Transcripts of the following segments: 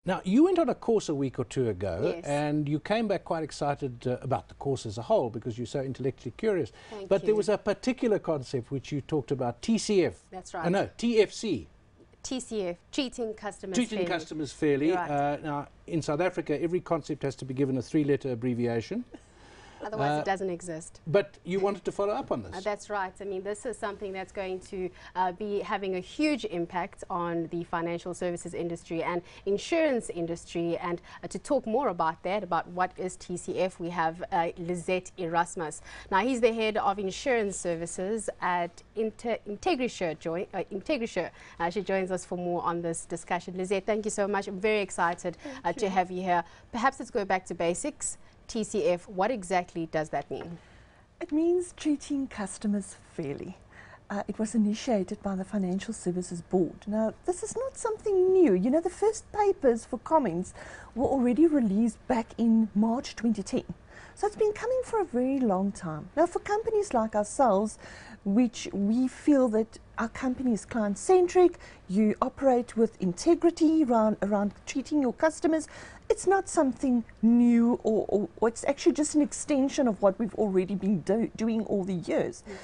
Now, you went on a course a week or two ago, Yes. and you came back quite excited about the course as a whole because you're so intellectually curious. Thank but you. there was a particular concept which you talked about, TCF. That's right. No, TFC. TCF, treating customers Treating fairly. customers fairly. Right. Now, in South Africa, every concept has to be given a 3-letter abbreviation. Otherwise, it doesn't exist. But you wanted to follow up on this. That's right. I mean, this is something that's going to be having a huge impact on the financial services industry and insurance industry. And to talk more about that, about what is TCF, we have Lizette Erasmus. Now, he's the head of insurance services at Integrisure. Integrisure. She joins us for more on this discussion. Lizette, thank you so much. I'm very excited to have you here. Perhaps let's go back to basics. TCF, what exactly does that mean? It means treating customers fairly. It was initiated by the Financial Services Board. Now, this is not something new. You know, the first papers for comments were already released back in March 2010. So it's been coming for a very long time. Now, for companies like ourselves, which we feel that our company is client-centric, you operate with integrity around treating your customers, it's not something new or it's actually just an extension of what we've already been doing all the years. Mm.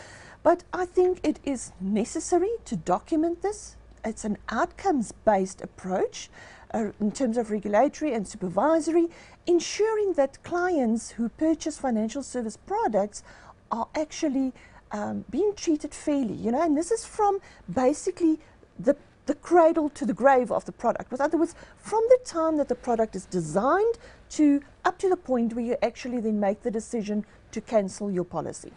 But I think it is necessary to document this. It's an outcomes-based approach in terms of regulatory and supervisory, ensuring that clients who purchase financial service products are actually being treated fairly, you know, and this is from basically the cradle to the grave of the product. In other words, from the time that the product is designed to up to the point where you actually then make the decision to cancel your policy.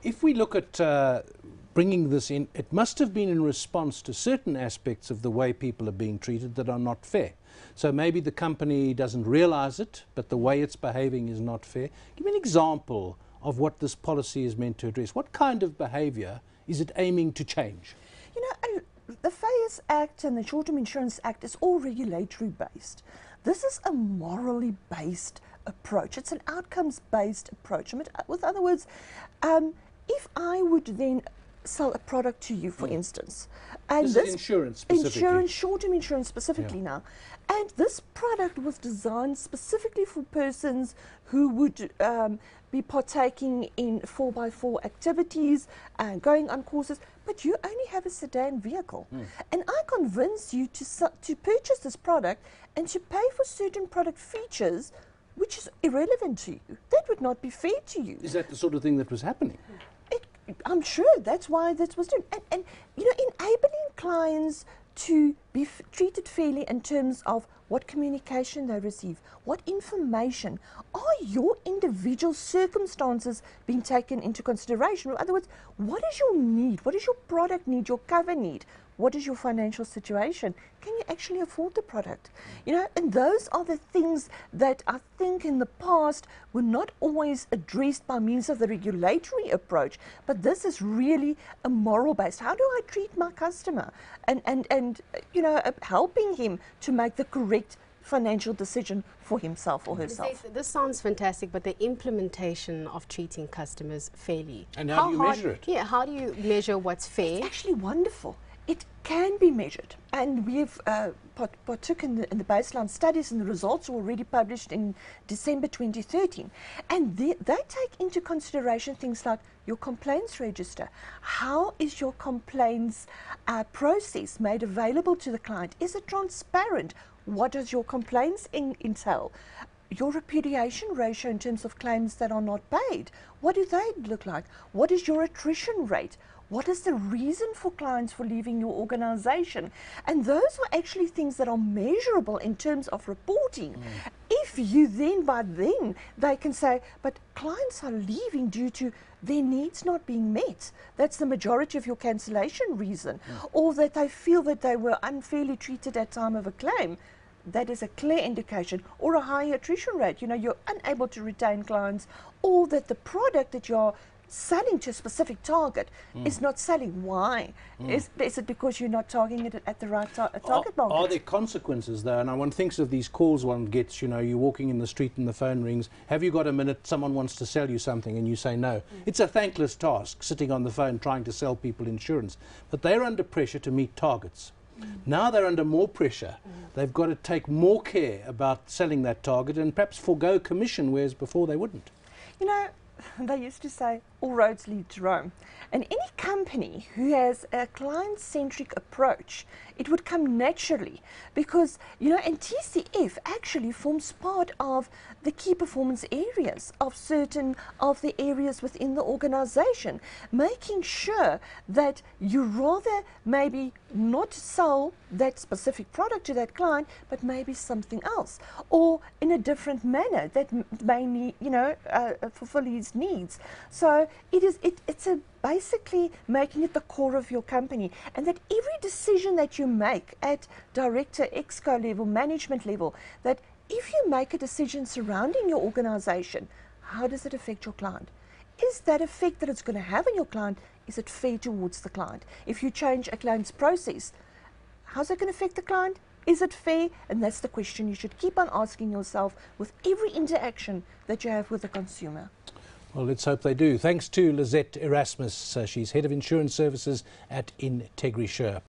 If we look at bringing this in, it must have been in response to certain aspects of the way people are being treated that are not fair. So maybe the company doesn't realize it, but the way it's behaving is not fair. Give me an example of what this policy is meant to address. What kind of behavior is it aiming to change? You know, the FAIRS Act and the Short-Term Insurance Act is all regulatory based. This is a morally based approach. It's an outcomes-based approach. I mean, with other words, if I would then sell a product to you, for instance, and this is insurance specifically. Short-term insurance specifically now, and this product was designed specifically for persons who would be partaking in 4x4 activities and going on courses, but you only have a sedan vehicle. And I convince you to purchase this product and to pay for certain product features which is irrelevant to you. That would not be fair to you. Is that the sort of thing that was happening? I'm sure that's why that was done. And you know, enabling clients to be treated fairly in terms of what communication they receive, what information, are your individual circumstances being taken into consideration? In other words, what is your need? What is your product need, your cover need? What is your financial situation? Can you actually afford the product? You know, and those are the things that I think in the past were not always addressed by means of the regulatory approach, but this is really a moral based. How do I treat my customer? And you know, helping him to make the correct financial decision for himself or herself. This sounds fantastic, but the implementation of treating customers fairly. And how do you measure it? Yeah, how do you measure what's fair? It's actually wonderful. It can be measured, and we've partook in the baseline studies, and the results were already published in December 2013. And they take into consideration things like your complaints register. How is your complaints process made available to the client? Is it transparent? What does your complaints entail? Your repudiation ratio in terms of claims that are not paid, what do they look like? What is your attrition rate? What is the reason for clients for leaving your organization? And those are actually things that are measurable in terms of reporting. If you by then, they can say, but clients are leaving due to their needs not being met. That's the majority of your cancellation reason. Or that they feel that they were unfairly treated at time of a claim. That is a clear indication, or a high attrition rate. You know, you're unable to retain clients, or that the product that you're selling to a specific target is not selling. Why? Is it because you're not targeting it at the right target market? Are there consequences though? And one thinks of these calls one gets, you know, you're walking in the street and the phone rings, have you got a minute, someone wants to sell you something, and you say no. It's a thankless task, sitting on the phone trying to sell people insurance. But they're under pressure to meet targets. Now they're under more pressure. They've got to take more care about selling that target and perhaps forego commission, whereas before they wouldn't. You know, they used to say all roads lead to Rome. And any company who has a client-centric approach, it would come naturally because, you know, and TCF actually forms part of the key performance areas of certain of the areas within the organization, making sure that you rather maybe not sell that specific product to that client, but maybe something else, or in a different manner that may need, you know, fulfill his needs. So it's basically making it the core of your company, and that every decision that you make at director, exco level, management level, that if you make a decision surrounding your organization, how does it affect your client? Is that effect that it's going to have on your client, is it fair towards the client? If you change a client's process, how's it going to affect the client? Is it fair? And that's the question you should keep on asking yourself with every interaction that you have with the consumer. Well, let's hope they do. Thanks to Lizette Erasmus. She's Head of Insurance Services at Integrisure.